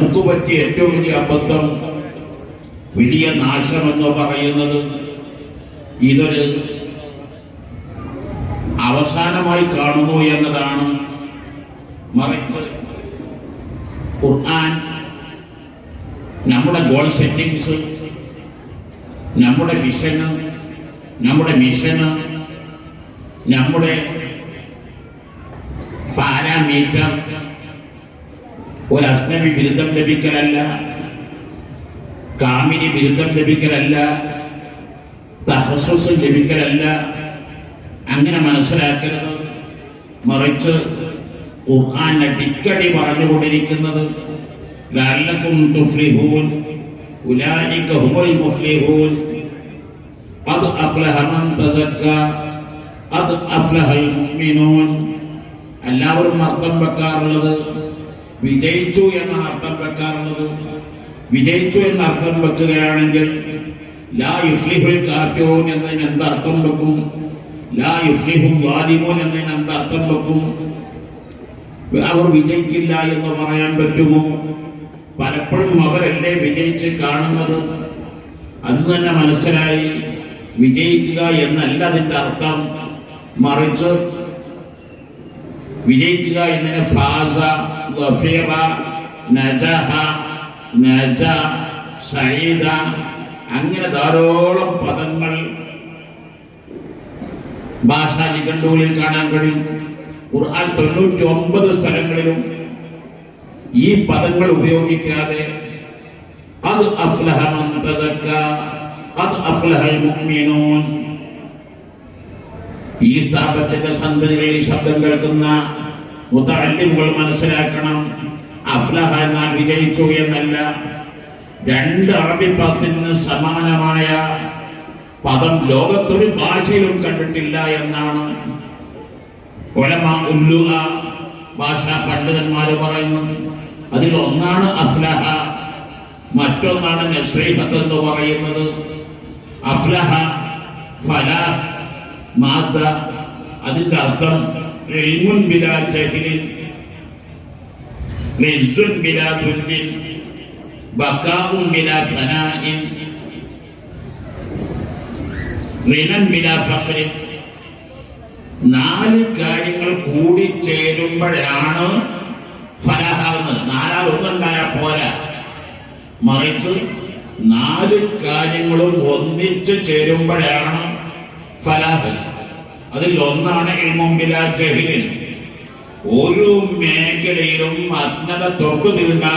നമുക്ക് പറ്റിയ ഏറ്റവും വലിയ അബദ്ധം, വലിയ നാശമെന്ന് പറയുന്നത് ഇതൊരു അവസാനമായി കാണുന്നു എന്നതാണ്. മറിച്ച് ഖുർആൻ നമ്മുടെ ഗോൾ സെറ്റിംഗ്സ്, നമ്മുടെ വിഷന്, നമ്മുടെ മിഷന്, നമ്മുടെ പാരാമീറ്റർ ഒരു അസ്നവി ബിരുദം ലഭിക്കലല്ല, കാമിനി ബിരുദം ലഭിക്കലല്ല, തഖസ്സുസ് ലഭിക്കലല്ല, അങ്ങനെ മനസ്സിലാക്കരുത്. മറിച്ച് ഖുർആൻ അടിക്കടി പറഞ്ഞുകൊണ്ടിരിക്കുന്നത് ലഅല്ലകും തുഫ്ലിഹൂൻ ഉലൈക ഹുമുൽ മുഫ്ലിഹൂൻ ഖദ് അഫ്ലഹ മൻ തസക്ക ഖദ് അഫ്ലഹൽ മുഅ്മിനൂൻ. എല്ലാവരും അർത്ഥം വെക്കാറുള്ളത് വിജയിച്ചു എന്നാണ് അർത്ഥം വെക്കാറുള്ളത്. വിജയിച്ചു എന്ന് അർത്ഥം വെക്കുകയാണെങ്കിൽ ലാ യുഫ്ലിഹുൽ കാഫിറൂൻ എന്നതിന് എന്ത് അർത്ഥം വെക്കും? ലാ യുഫ്ലിഹുൽ ളാലിമൂൻ എന്നതിന് എന്ത് അർത്ഥം വെക്കും? അവർ വിജയിക്കില്ല എന്ന് പറയാൻ പറ്റുമോ? പലപ്പോഴും അവരല്ലേ വിജയിച്ച് കാണുന്നത്. അത് തന്നെ മനസ്സിലായി. വിജയിക്കുക എന്നല്ല അതിന്റെ അർത്ഥം. മറിച്ച് വിജയിക്കുക എന്നതിന് ഫാസ, ഗഫിറ, നജഹ, നജ, സഈദ, അങ്ങനെ ധാരാളം പദങ്ങൾ ഭാഷാ നിഘണ്ടുകളിൽ കാണാൻ കഴിയും. ഖുർആൻ 99 സ്ഥലങ്ങളിലും ഈ പദങ്ങൾ ഉപയോഗിക്കാതെ ഖദ് അഫ്ലഹ മൻ തസക്ക ഖദ് അഫ്ലഹൽ മുഅ്മിനൂൻ. ഈ സ്ഥാപനത്തിന്റെ സന്തതികളിൽ ഈ ശബ്ദം കേൾക്കുന്ന മുതഅല്ലിമുകൾ മനസ്സിലാക്കണം, അഫ്ലഹ എന്നാൽ വിജയിച്ചു എന്നല്ല. 2 അറബി പദത്തിന് സമാനമായ പദം ലോകത്തൊരു ഭാഷയിലും കണ്ടിട്ടില്ല എന്നാണ് ഉലമാ ഉല്ലുഅ, ഭാഷാ പണ്ഡിതന്മാര് പറയുന്നു. അതിൽ ഒന്നാണ് അഫ്ലഹ, മറ്റൊന്നാണ് നസ്രീഹത്ത് എന്ന് പറയുന്നത്. അഫ്ലഹ ഫലാഹ് മാദ, അതിന്റെ അർത്ഥം ഇൽമുൻ ബിലാ ജഹ്ലിൻ, ഇസ്സുൻ ബിലാ ദുല്ലിൻ, ബഖാഉൻ ബിലാ ഫനാഇൻ, ഗിനൻ ബിലാ ഫഖ്റിൻ. 4 കാര്യങ്ങൾ കൂടി ചേരുമ്പോഴാണ് ഫലാഹാവുന്നത്. 4 ഒന്നുണ്ടായാൽ പോരാ, മറിച്ച് 4 കാര്യങ്ങളും ഒന്നിച്ച് ചേരുമ്പോഴാണ് ഫലാഹ്. അതിൽ ഒന്നാണ് ഇൽമുൻ ബിലാ ജഹ്ലിൻ. ഒരു മേഖലയിലും അജ്ഞത തൊട്ടു തീണ്ടാ